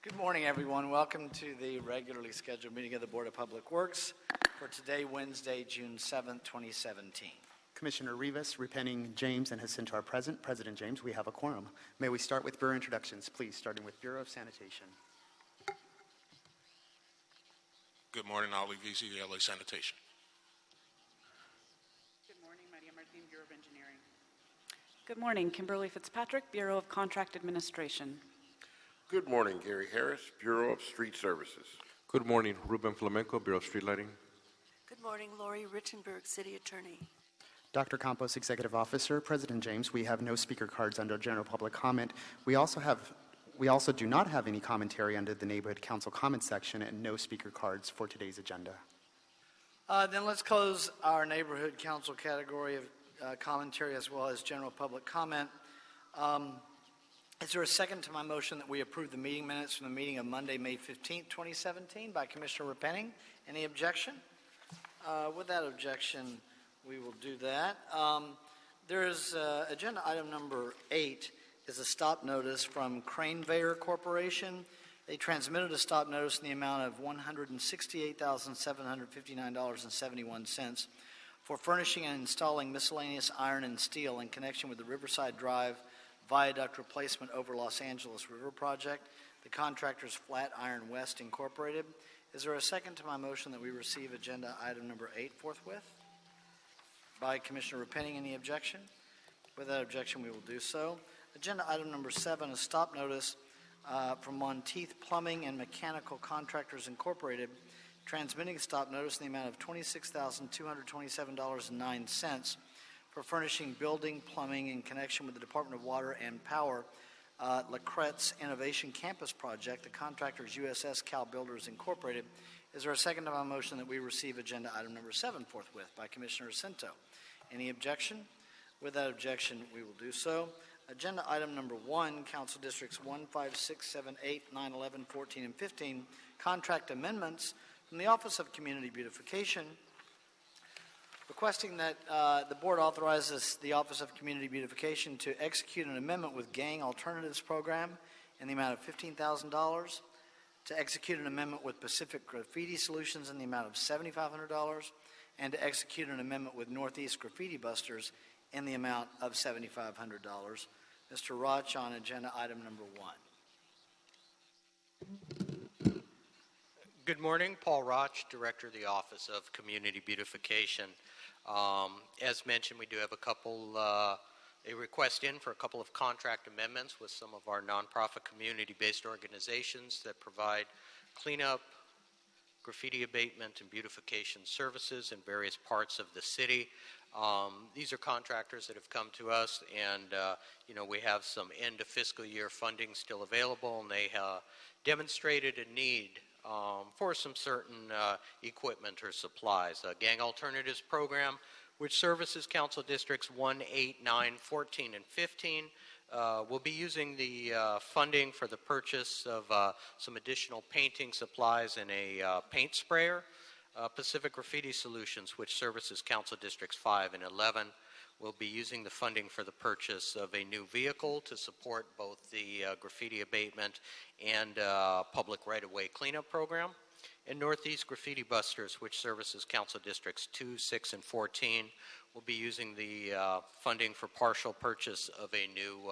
Good morning, everyone. Welcome to the regularly scheduled meeting of the Board of Public Works for today, Wednesday, June 7th, 2017. Commissioner Rivas, Repenning, James, and Jacinto are present. President James, we have a quorum. May we start with Bureau introductions, please, starting with Bureau of Sanitation. Good morning, Ali VC, LA Sanitation. Good morning, Maria Martin, Bureau of Engineering. Good morning, Kimberly Fitzpatrick, Bureau of Contract Administration. Good morning, Gary Harris, Bureau of Street Services. Good morning, Ruben Flamenco, Bureau of Street Lighting. Good morning, Lori Rittenberg, City Attorney. Dr. Campos, Executive Officer. President James, we have no speaker cards under general public comment. We also do not have any commentary under the Neighborhood Council comment section and no speaker cards for today's agenda. Then let's close our Neighborhood Council category of commentary as well as general public comment. Is there a second to my motion that we approve the meeting minutes from the meeting of Monday, May 15th, 2017 by Commissioner Repenning? Any objection? With that objection, we will do that. There's agenda item number 8 is a stop notice from Craneveyor Corporation. They transmitted a stop notice in the amount of $168,759.71 for furnishing and installing miscellaneous iron and steel in connection with the Riverside Drive Viaduct Replacement over Los Angeles River Project. The contractor's Flatiron West Incorporated. Is there a second to my motion that we receive agenda item number 8 forthwith? By Commissioner Repenning, any objection? With that objection, we will do so. Agenda item number 7, a stop notice from Monteith Plumbing and Mechanical Contractors Incorporated, transmitting a stop notice in the amount of $26,227.09 for furnishing building plumbing in connection with the Department of Water and Power Lacrette's Innovation Campus Project. The contractor's USS Cal Builders Incorporated. Is there a second to my motion that we receive agenda item number 7 forthwith by Commissioner Jacinto? Any objection? With that objection, we will do so. Agenda item number 1, Council Districts 1, 5, 6, 7, 8, 9, 11, 14, and 15, contract amendments from the Office of Community Beautification, requesting that the board authorizes the Office of Community Beautification to execute an amendment with Gang Alternatives Program in the amount of $15,000, to execute an amendment with Pacific Graffiti Solutions in the amount of $7,500, and to execute an amendment with Northeast Graffiti Busters in the amount of $7,500. Mr. Roch on agenda item number 1. Good morning, Paul Roch, Director of the Office of Community Beautification. As mentioned, we do have a request in for a couple of contract amendments with some of our nonprofit community-based organizations that provide cleanup, graffiti abatement, and beautification services in various parts of the city. These are contractors that have come to us, and we have some end of fiscal year funding still available, and they demonstrated a need for some certain equipment or supplies. Gang Alternatives Program, which services Council Districts 1, 8, 9, 14, and 15, will be using the funding for the purchase of some additional painting supplies and a paint sprayer. Pacific Graffiti Solutions, which services Council Districts 5 and 11, will be using the funding for the purchase of a new vehicle to support both the graffiti abatement and public right-of-way cleanup program. And Northeast Graffiti Busters, which services Council Districts 2, 6, and 14, will be using the funding for partial purchase of a new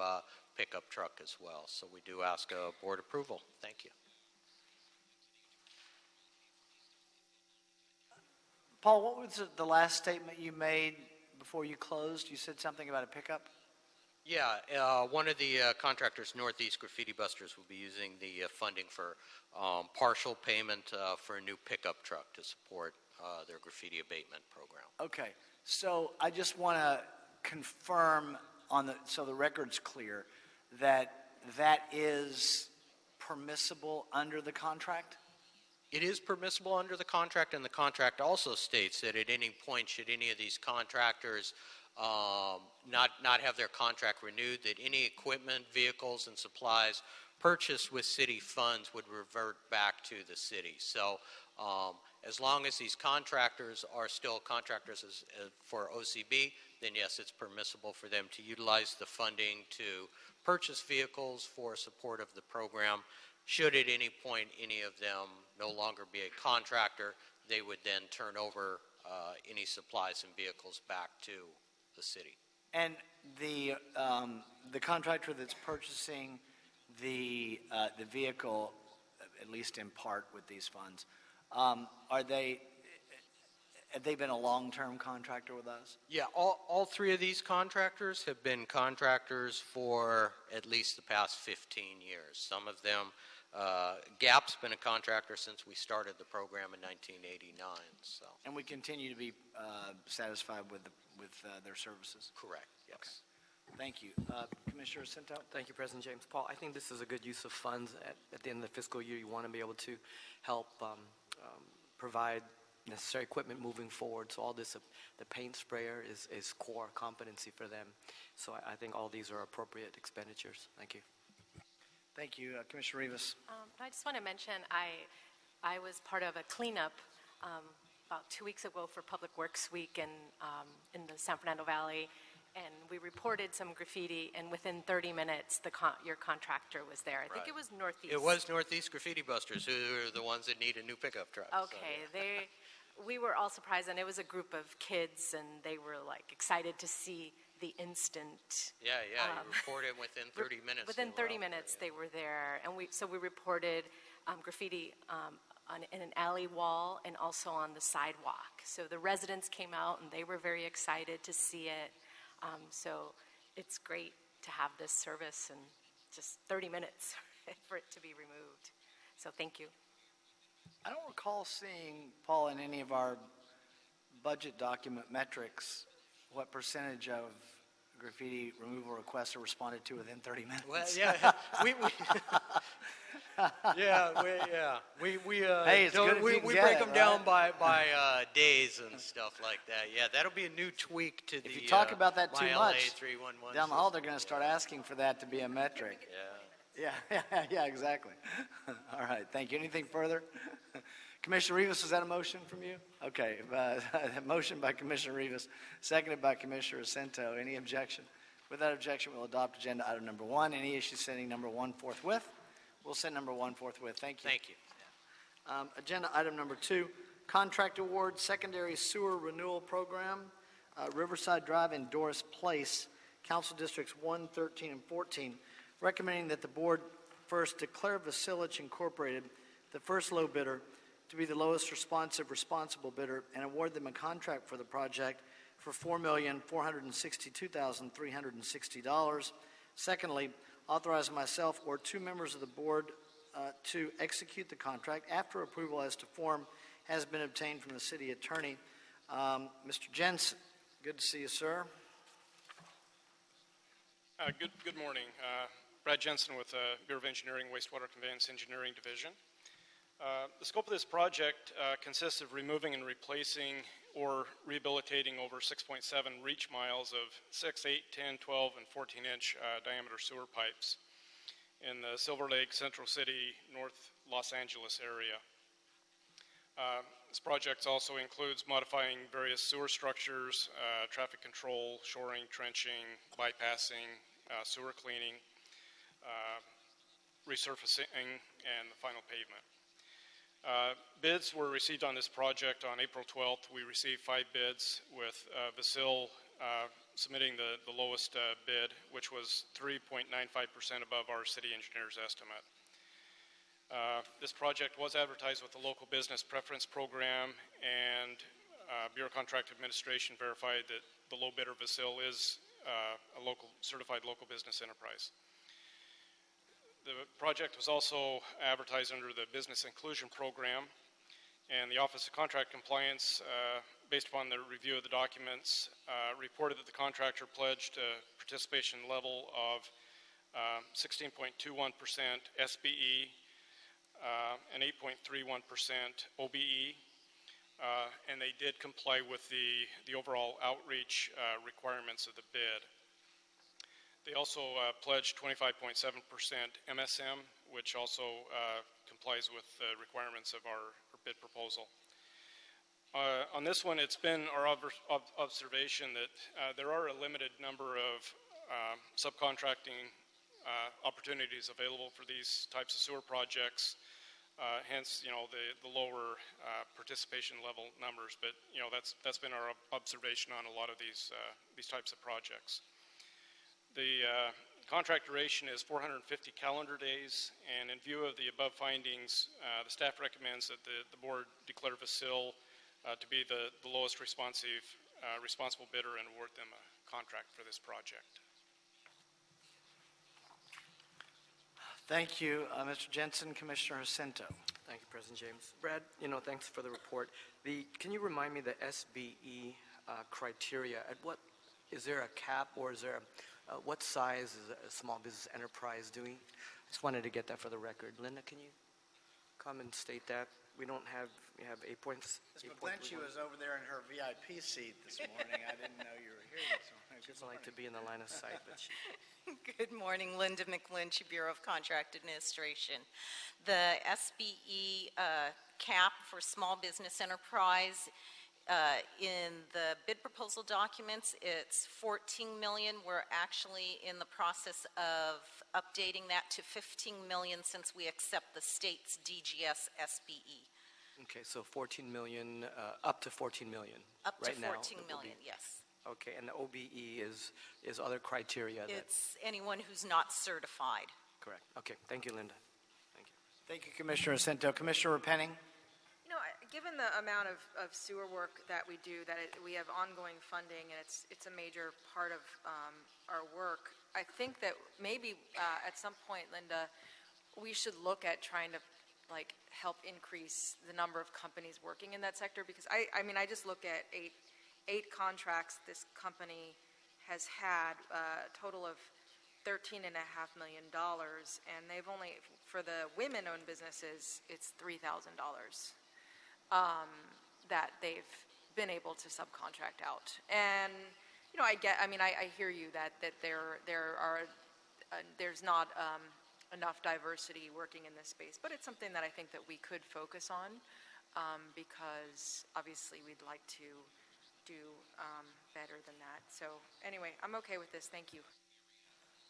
pickup truck as well. So we do ask board approval. Thank you. Paul, what was the last statement you made before you closed? You said something about a pickup? Yeah, one of the contractors, Northeast Graffiti Busters, will be using the funding for partial payment for a new pickup truck to support their graffiti abatement program. Okay, so I just want to confirm so the record's clear that is permissible under the contract? It is permissible under the contract, and the contract also states that at any point should any of these contractors not have their contract renewed, that any equipment, vehicles, and supplies purchased with city funds would revert back to the city. So as long as these contractors are still contractors for OCB, then yes, it's permissible for them to utilize the funding to purchase vehicles for support of the program, Should at any point any of them no longer be a contractor, they would then turn over any supplies and vehicles back to the city. And the contractor that's purchasing the vehicle, at least in part with these funds, have they been a long-term contractor with us? Yeah, all three of these contractors have been contractors for at least the past 15 years. Some of them, GAP's been a contractor since we started the program in 1989. So. And we continue to be satisfied with their services? Correct, yes. Okay. Thank you. Commissioner Cento? Thank you, President James. Paul, I think this is a good use of funds. At the end of the fiscal year, you want to be able to help provide necessary equipment moving forward. So all this, the paint sprayer is core competency for them. So I think all these are appropriate expenditures. Thank you. Thank you. Commissioner Rivas? I just want to mention I was part of a cleanup about 2 weeks ago for Public Works Week in the San Fernando Valley, and we reported some graffiti, and within 30 minutes, your contractor was there. I think it was Northeast. It was Northeast Graffiti Busters, who are the ones that need a new pickup truck. Okay, so, yeah. We were all surprised, and it was a group of kids, and they were like excited to see the instant. Yeah, you reported within 30 minutes. Within 30 minutes, they were there, and we reported graffiti in an alley wall and also on the sidewalk. So the residents came out, and they were very excited to see it. So it's great to have this service in just 30 minutes for it to be removed. So thank you. I don't recall seeing, Paul, in any of our budget document metrics, what percentage of graffiti removal requests are responded to within 30 minutes. Well, yeah, we hey, it's good if you can we get break it, them right? down by days and stuff like that. Yeah, that'll be a new tweak to the. If you talk about that too my much, LA 311 down the hall they're system. going to start asking for that to be a metric. Yeah, exactly. All right, thank you. Anything further? Commissioner Rivas, is that a motion from you? Okay, motion by Commissioner Rivas, seconded by Commissioner Cento. Any objection? Without objection, we'll adopt agenda item number 1. Any issues sending number 1 forthwith? We'll send number 1 forthwith. Thank you. Thank you. Agenda item number 2, contract award, secondary sewer renewal program, Riverside Drive and Doris Place, Council Districts 1, 13, and 14, recommending that the board first declare Vasilich Incorporated the first low bidder to be the lowest responsible bidder and award them a contract for the project for $4,462,360. Secondly, authorize myself or 2 members of the board to execute the contract after approval as to form has been obtained from the city attorney. Mr. Jensen, good to see you, sir. Good morning. Brad Jensen with the Bureau of Engineering, Wastewater Conveyance Engineering Division. The scope of this project consists of removing and replacing or rehabilitating over 6.7 reach miles of 6, 8, 10, 12, and 14-inch diameter sewer pipes in the Silver Lake, Central City, North Los Angeles area. This project also includes modifying various sewer structures, traffic control, shoring, trenching, bypassing, sewer cleaning, resurfacing, and the final pavement. Bids were received on this project on April 12th. We received 5 bids with Vasil submitting the lowest bid, which was 3.95% above our city engineer's estimate. This project was advertised with the local business preference program, and Bureau of Contract Administration verified that the low bidder Vasil is a certified local business enterprise. The project was also advertised under the Business Inclusion Program, and the Office of Contract Compliance, based upon the review of the documents, reported that the contractor pledged a participation level of 16.21% SBE and 8.31% OBE, and they did comply with the overall outreach requirements of the bid. They also pledged 25.7% MSM, which also complies with the requirements of our bid proposal. On this one, it's been our observation that there are a limited number of subcontracting opportunities available for these types of sewer projects. Hence, the lower participation level numbers. But that's been our observation on a lot of these types of projects. The contract duration is 450 calendar days, and in view of the above findings, the staff recommends that the board declare Vasil to be the lowest responsible bidder and award them a contract for this project. Thank you, Mr. Jensen. Commissioner Jacinto. Thank you, President James. Brad, thanks for the report. Can you remind me the SBE criteria? Is there a cap, or is there what size is a small business enterprise doing? I just wanted to get that for the record. Linda, can you come and state that? We have 8 points. Ms. McGlinchey was over there in her VIP seat this morning. I didn't know you were here this morning. She doesn't like to be in the line of sight, but she... Good morning, Linda McGlinchey, Bureau of Contract Administration. The SBE cap for small business enterprise, in the bid proposal documents, it's 14 million. We're actually in the process of updating that to 15 million since we accept the state's DGS SBE. Okay, so 14 million, up to 14 million. Up to right now, 14 million, yes. Okay, and the OBE is other criteria. It's anyone who's not certified. Correct. Okay, thank you, Linda. Thank you. Thank you, Commissioner Jacinto. Commissioner Repenning. Given the amount of sewer work that we do, we have ongoing funding, and it's a major part of our work, I think that maybe at some point, Linda, we should look at trying to help increase the number of companies working in that sector, because I just look at eight contracts this company has had, a total of $13.5 million, and they've only, for the women-owned businesses, it's $3,000 that they've been able to subcontract out. And I hear you that there's not enough diversity working in this space, but it's something that I think that we could focus on, because obviously we'd like to do better than that. So anyway, I'm okay with this. Thank you.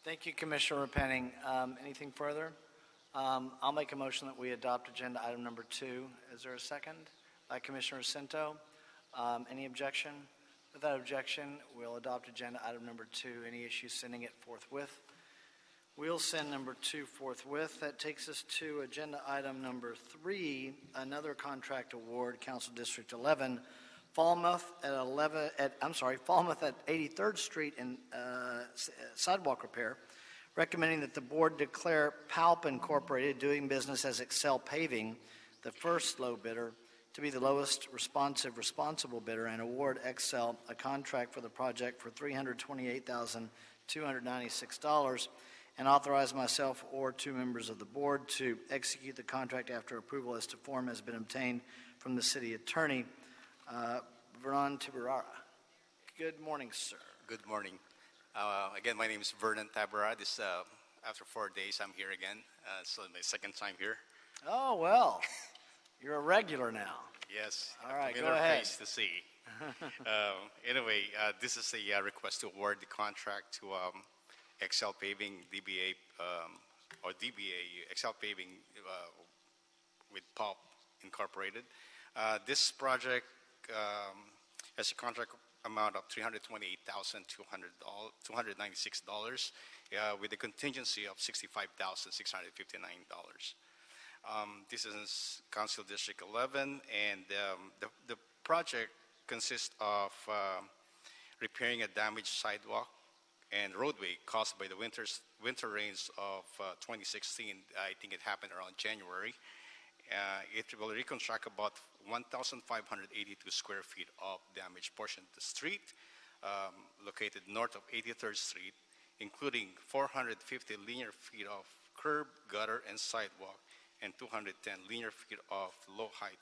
Thank you, Commissioner Repenning. Anything further? I'll make a motion that we adopt agenda item number 2. Is there a second? By Commissioner Jacinto. Any objection? Without objection, we'll adopt agenda item number 2. Any issues sending it forthwith? We'll send number 2 forthwith. That takes us to agenda item number 3, another contract award, Council District 11, Falmouth at 83rd Street in sidewalk repair, recommending that the board declare Palp Incorporated, doing business as Excel Paving, the first low bidder, to be the lowest responsible bidder, and award Excel a contract for the project for $328,296, and authorize myself or 2 members of the board to execute the contract after approval as to form has been obtained from the city attorney. Vernon Tabarara. Good morning, sir. Good morning. Again, my name is Vernon Tabarara. After 4 days, I'm here again. So my second time here. Oh, well, you're a regular now. Yes. All right, familiar go ahead. face to see. Anyway, this is a request to award the contract to Excel Paving, DBA, or DBA, Excel Paving with Pulp Incorporated. This project has a contract amount of $328,296 with a contingency of $65,659. This is Council District 11, and the project consists of repairing a damaged sidewalk and roadway caused by the winter rains of 2016. I think it happened around January. It will reconstruct about 1,582 square feet of damaged portion of the street located north of 83rd Street, including 450 linear feet of curb, gutter, and sidewalk, and 210 linear feet of low-height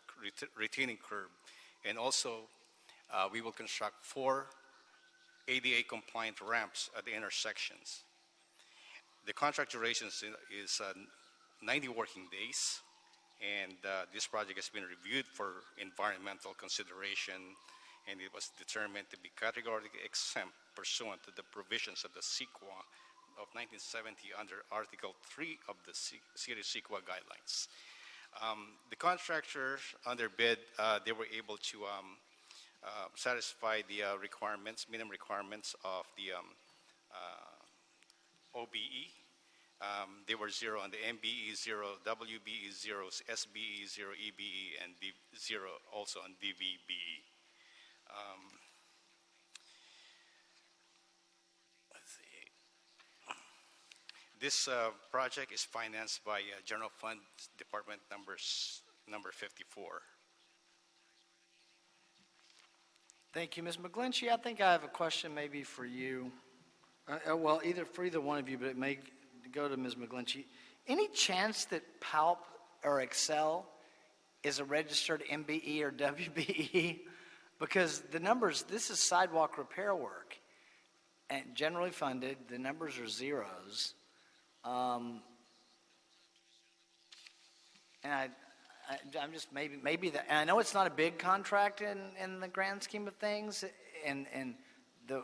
retaining curb. And also, we will construct 4 ADA-compliant ramps at the intersections. The contract duration is 90 working days, and this project has been reviewed for environmental consideration, and it was determined to be categorically exempt pursuant to the provisions of the CEQA of 1970 under Article 3 of the City CEQA guidelines. The contractors, under bid, they were able to satisfy the minimum requirements of the OBE. They were zero on the MBE 0, WBE 0, SBE 0, EBE, and 0 also on VVBE. Let's see. This project is financed by General Fund Department number 54. Thank you, Ms. McGlinchey. I think I have a question maybe for you. Well, either for either one of you, but it may go to Ms. McGlinchey. Any chance that PALP or Excel is a registered MBE or WBE? Because the numbers, this is sidewalk repair work, and generally funded, the numbers are zeros. And I'm just maybe that, and I know it's not a big contract in the grand scheme of things, and a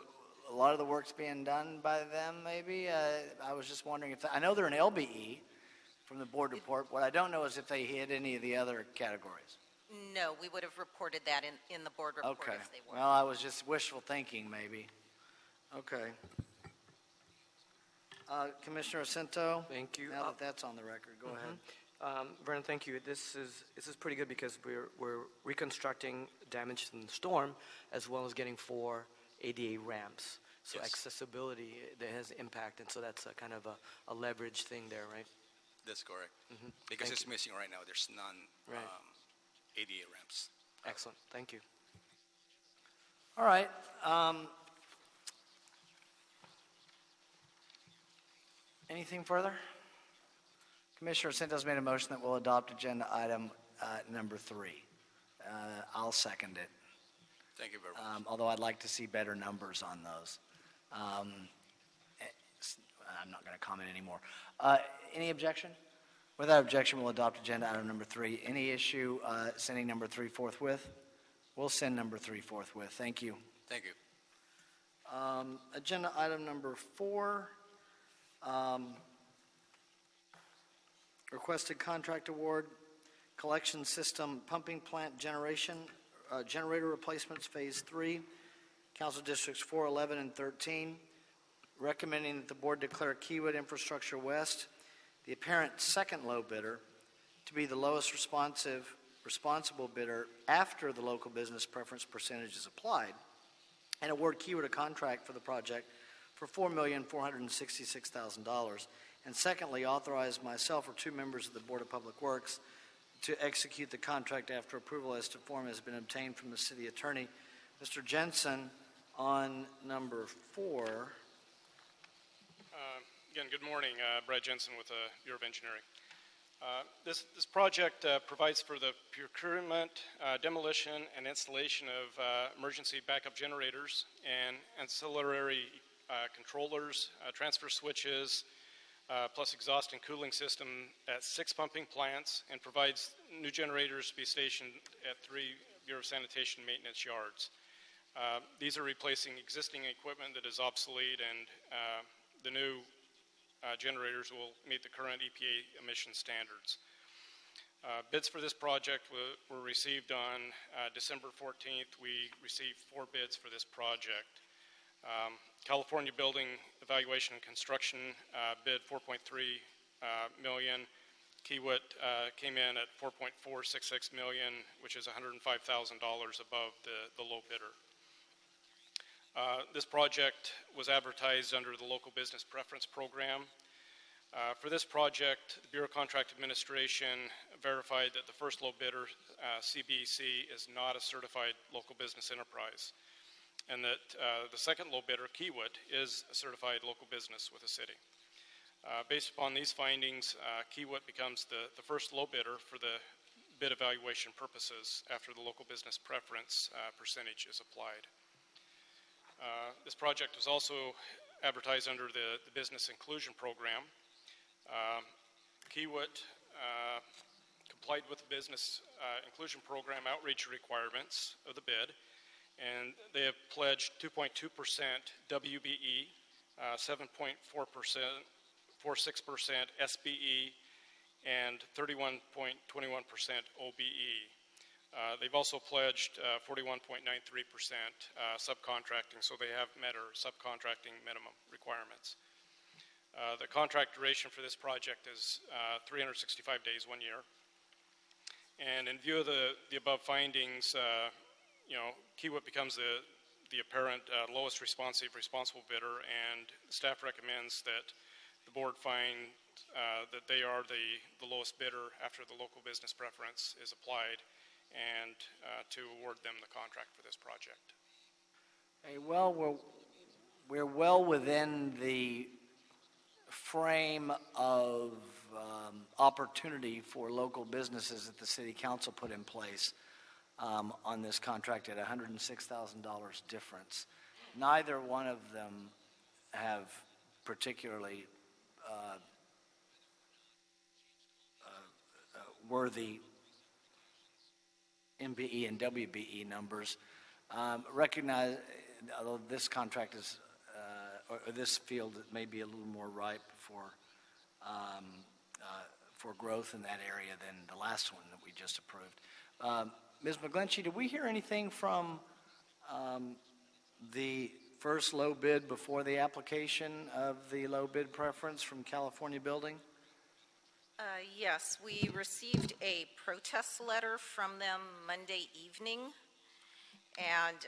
lot of the work's being done by them. Maybe I was just wondering if I know they're an LBE from the board report. What I don't know is if they hit any of the other categories. No, we would have reported that in the board report Okay. if they were. Well, I was just wishful thinking, maybe. Okay. Commissioner Cento. Thank you. Now that that's on the record, go ahead. Vernon, thank you. This is pretty good because we're reconstructing damage from the storm as well as getting 4 ADA ramps. So Yes. accessibility, that has impact, and so that's a kind of a leverage thing there, right? That's correct. Because Thank it's you. missing right now. There's none Right. ADA ramps. Excellent. Thank you. All right. Anything further? Commissioner Centos made a motion that we'll adopt agenda item number 3. I'll second it. Thank you very much. Although I'd like to see better numbers on those. I'm not going to comment anymore. Any objection? Without objection, we'll adopt agenda item number 3. Any issue sending number 3 forthwith? We'll send number 3 forthwith. Thank you. Thank you. Agenda item number 4. Requested contract award, collection system pumping plant generator replacements, phase 3, Council Districts 4, 11, and 13. Recommending that the board declare Keywood Infrastructure West the apparent second low bidder to be the lowest responsible bidder after the local business preference percentage is applied, and award Keywood a contract for the project for $4,466,000. And secondly, authorize myself or 2 members of the Board of Public Works to execute the contract after approval as to form has been obtained from the city attorney. Mr. Jensen, on number 4. Again, good morning. Brad Jensen with the Bureau of Engineering. This project provides for the procurement, demolition, and installation of emergency backup generators and ancillary controllers, transfer switches, plus exhaust and cooling system at 6 pumping plants, and provides new generators to be stationed at 3 Bureau of Sanitation maintenance yards. These are replacing existing equipment that is obsolete, and the new generators will meet the current EPA emission standards. Bids for this project were received on December 14th. We received 4 bids for this project. California Building Evaluation and Construction bid $4.3 million. Keywood came in at $4.466 million, which is $105,000 above the low bidder. This project was advertised under the Local Business Preference Program. For this project, the Bureau of Contract Administration verified that the first low bidder, CBC, is not a certified local business enterprise, and that the second low bidder, Keywood, is a certified local business with the city. Based upon these findings, Keywood becomes the first low bidder for the bid evaluation purposes after the local business preference percentage is applied. This project was also advertised under the Business Inclusion Program. Keywood complied with the Business Inclusion Program outreach requirements of the bid, and they have pledged 2.2% WBE 7.4%, 46% SBE, and 31.21% OBE. They've also pledged 41.93% subcontracting, so they have met our subcontracting minimum requirements. The contract duration for this project is 365 days, 1 year. And in view of the above findings, Kiewit becomes the apparent lowest responsible bidder, and staff recommends that the board find that they are the lowest bidder after the local business preference is applied, and to award them the contract for this project. Okay, well, we're well within the frame of opportunity for local businesses that the city council put in place on this contract at $106,000 difference. Neither one of them have particularly worthy MBE and WBE numbers. Recognize, although this contract is, or this field may be a little more ripe for growth in that area than the last one that we just approved. Ms. McGlinchey, did we hear anything from the first low bid before the application of the low bid preference from California Building? Yes, we received a protest letter from them Monday evening, and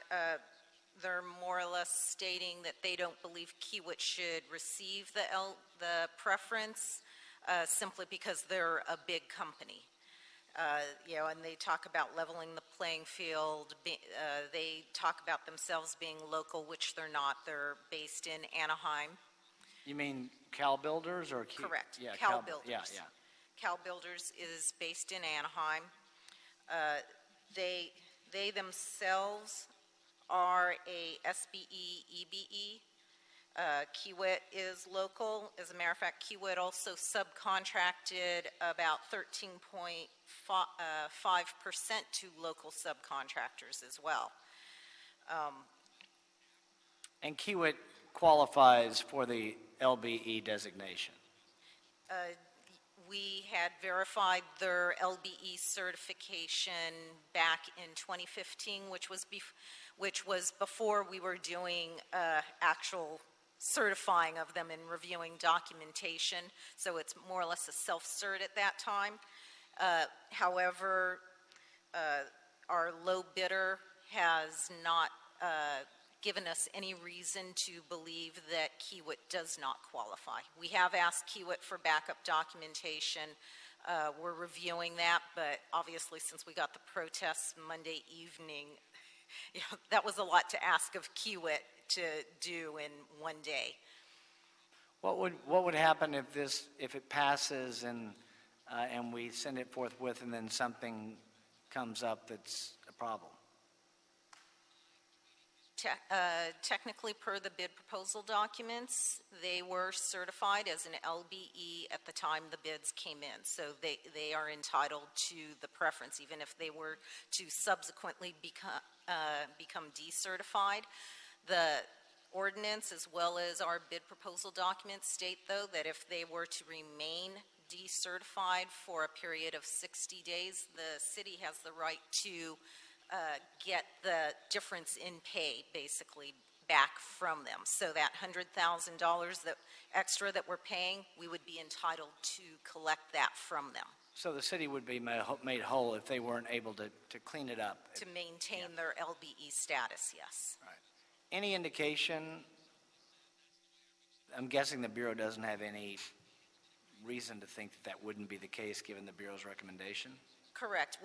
they're more or less stating that they don't believe Kiewit should receive the preference simply because they're a big company. And they talk about leveling the playing field. They talk about themselves being local, which they're not. They're based in Anaheim. You mean Cal Builders or Correct. Yeah, Cal Builders. Yeah. Cal Builders is based in Anaheim. They themselves are a SBE, EBE. Kiewit is local. As a matter of fact, Kiewit also subcontracted about 13.5% to local subcontractors as well. And Kiewit qualifies for the LBE designation. We had verified their LBE certification back in 2015, which was before we were doing actual certifying of them and reviewing documentation. So it's more or less a self-cert at that time. However, our low bidder has not given us any reason to believe that Kiewit does not qualify. We have asked Kiewit for backup documentation. We're reviewing that, but obviously since we got the protests Monday evening, that was a lot to ask of Kiewit to do in one day. What would happen if it passes and we send it forthwith and then something comes up that's a problem? Technically, per the bid proposal documents, they were certified as an LBE at the time the bids came in. So they are entitled to the preference, even if they were to subsequently become decertified. The ordinance, as well as our bid proposal documents, state, though, that if they were to remain decertified for a period of 60 days, the city has the right to get the difference in pay, basically, back from them. So that $100,000 extra that we're paying, we would be entitled to collect that from them. So the city would be made whole if they weren't able to clean it up. To maintain their LBE status, yes. Right. Any indication, I'm guessing the Bureau doesn't have any reason to think that wouldn't be the case given the Bureau's recommendation? Correct.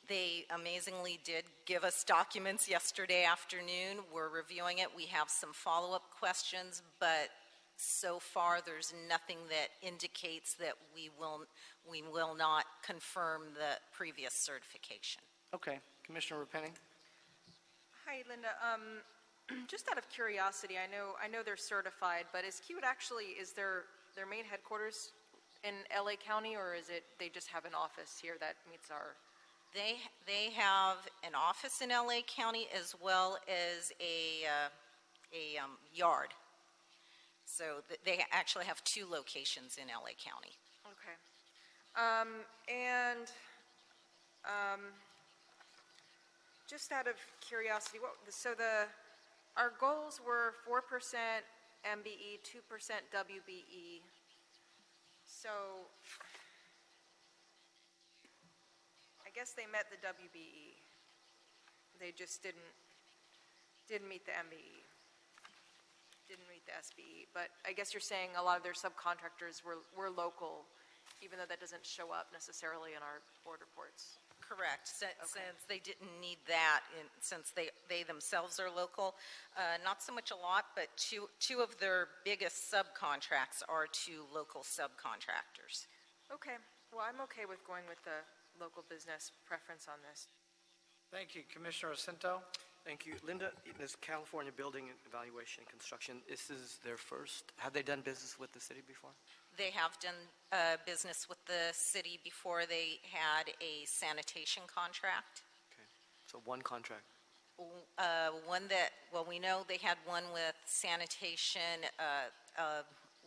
They amazingly did give us documents yesterday afternoon. We're reviewing it. We have some follow-up questions, but so far there's nothing that indicates that we will not confirm the previous certification. Okay. Commissioner Repenning? Hi, Linda. Just out of curiosity, I know they're certified, but is Kiewit actually, is their main headquarters in LA County, or is it they just have an office here that meets our? They have an office in LA County as well as a yard So they actually have 2 locations in LA County. Okay. And just out of curiosity, our goals were 4% MBE, 2% WBE. So I guess they met the WBE. They just didn't meet the MBE. Didn't meet the SBE. But I guess you're saying a lot of their subcontractors were local, even though that doesn't show up necessarily in our board reports. Correct. Since they didn't need that, since they themselves are local, not so much a lot, but two of their biggest subcontracts are to local subcontractors. Okay. Well, I'm okay with going with the local business preference on this. Thank you. Commissioner Jacinto? Thank you. Linda, this California Building Evaluation and Construction, this is their first. Have they done business with the city before? They have done business with the city before. They had a sanitation contract. Okay. So one contract. We know they had one with sanitation.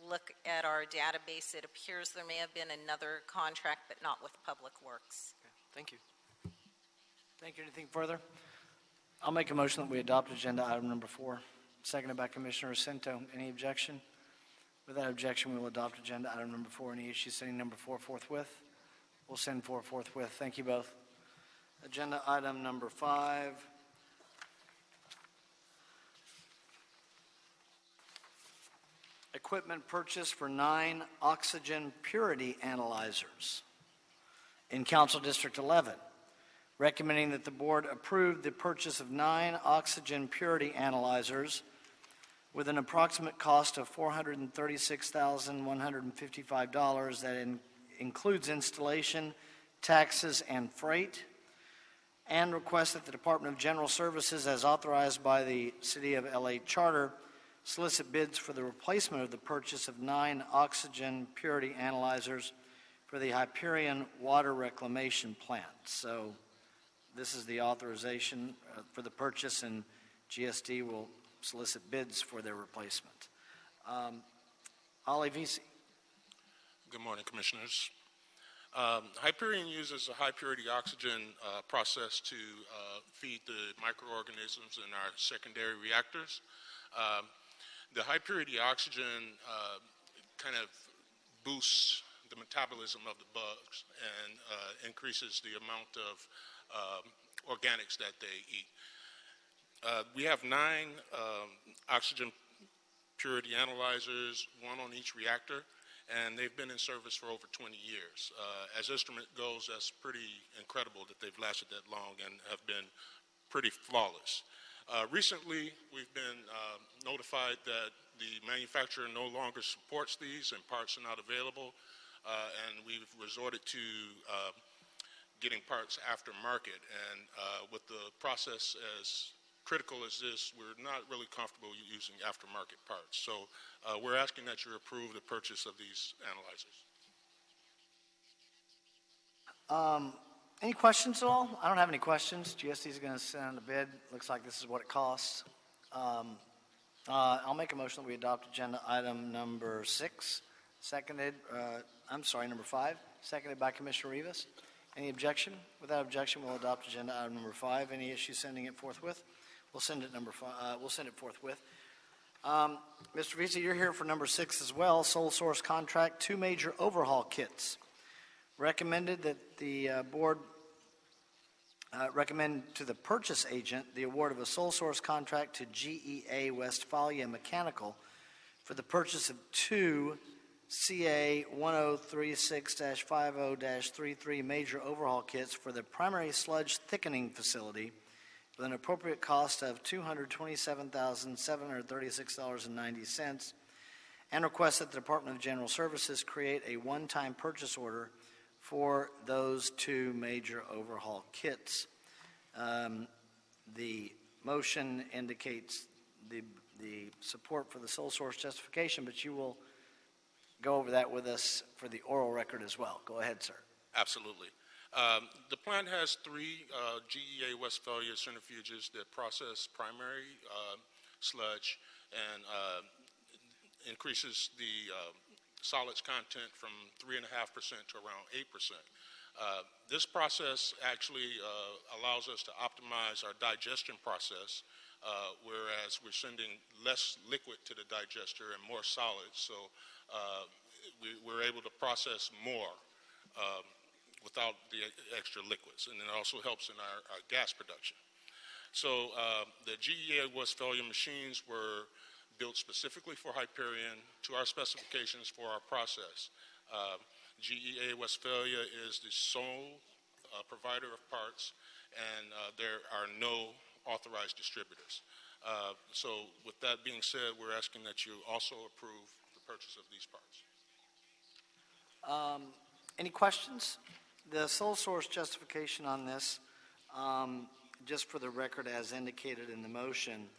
Look at our database. It appears there may have been another contract, but not with Public Works. Okay. Thank you. Thank you. Anything further? I'll make a motion that we adopt agenda item number 4, seconded by Commissioner Jacinto. Any objection? Without objection, we will adopt agenda item number 4. Any issues sending number 4 forthwith? We'll send 4 forthwith. Thank you both. Agenda item number 5. Equipment purchase for 9 oxygen purity analyzers in Council District 11. Recommending that the board approve the purchase of 9 oxygen purity analyzers with an approximate cost of $436,155 that includes installation, taxes, and freight, and request that the Department of General Services, as authorized by the City of LA Charter, solicit bids for the replacement of the purchase of 9 oxygen purity analyzers for the Hyperion Water Reclamation Plant. So this is the authorization for the purchase, and GSD will solicit bids for their replacement. Ali Visi. Good morning, Commissioners. Hyperion uses a high-purity oxygen process to feed the microorganisms in our secondary reactors. The high-purity oxygen kind of boosts the metabolism of the bugs and increases the amount of organics that they eat. We have 9 oxygen purity analyzers, 1 on each reactor, and they've been in service for over 20 years. As instrument goes, that's pretty incredible that they've lasted that long and have been pretty flawless. Recently, we've been notified that the manufacturer no longer supports these and parts are not available, and we've resorted to getting parts aftermarket. And with the process as critical as this, we're not really comfortable using aftermarket parts. So we're asking that you approve the purchase of these analyzers. Any questions at all? I don't have any questions. GSD is going to send a bid. Looks like this is what it costs. I'll make a motion that we adopt agenda item number 6, number 5, seconded by Commissioner Rivas. Any objection? Without objection, we'll adopt agenda item number 5. Any issues sending it forthwith? We'll send it forthwith. Mr. Visa, you're here for number 6 as well. Sole source contract, 2 major overhaul kits. Recommended that the board recommend to the purchase agent the award of a sole source contract to GEA Westphalia Mechanical for the purchase of 2 CA 1036-50-33 major overhaul kits for the primary sludge thickening facility with an appropriate cost of $227,736.90, and request that the Department of General Services create a one-time purchase order for those 2 major overhaul kits. The motion indicates the support for the sole source justification, but you will go over that with us for the oral record as well. Go ahead, sir. Absolutely. The plant has 3 GEA Westphalia centrifuges that process primary sludge, and increases the solids content from 3.5% to around 8%. This process actually allows us to optimize our digestion process, whereas we're sending less liquid to the digester and more solids, so we're able to process more without the extra liquids, and it also helps in our gas production. So the GEA Westphalia machines were built specifically for Hyperion to our specifications for our process. GEA Westphalia is the sole provider of parts, and there are no authorized distributors. So with that being said, we're asking that you also approve the purchase of these parts. Any questions? The sole source justification on this, just for the record as indicated in the motion,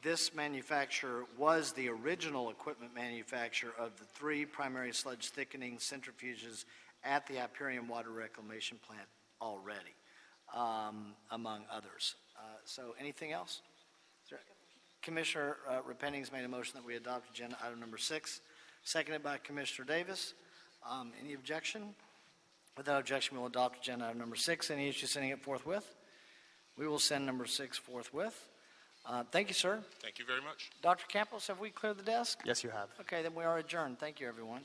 this manufacturer was the original equipment manufacturer of the 3 primary sludge thickening centrifuges at the Hyperion Water Reclamation Plant already, among others. So anything else? Commissioner Repenning's made a motion that we adopt agenda item number 6, seconded by Commissioner Davis. Any objection? Without objection, we'll adopt agenda item number 6. Any issue sending it forthwith? We will send number 6 forthwith. Thank you, sir. Thank you very much. Dr. Campos, have we cleared the desk? Yes, you have. Okay, then we are adjourned. Thank you, everyone.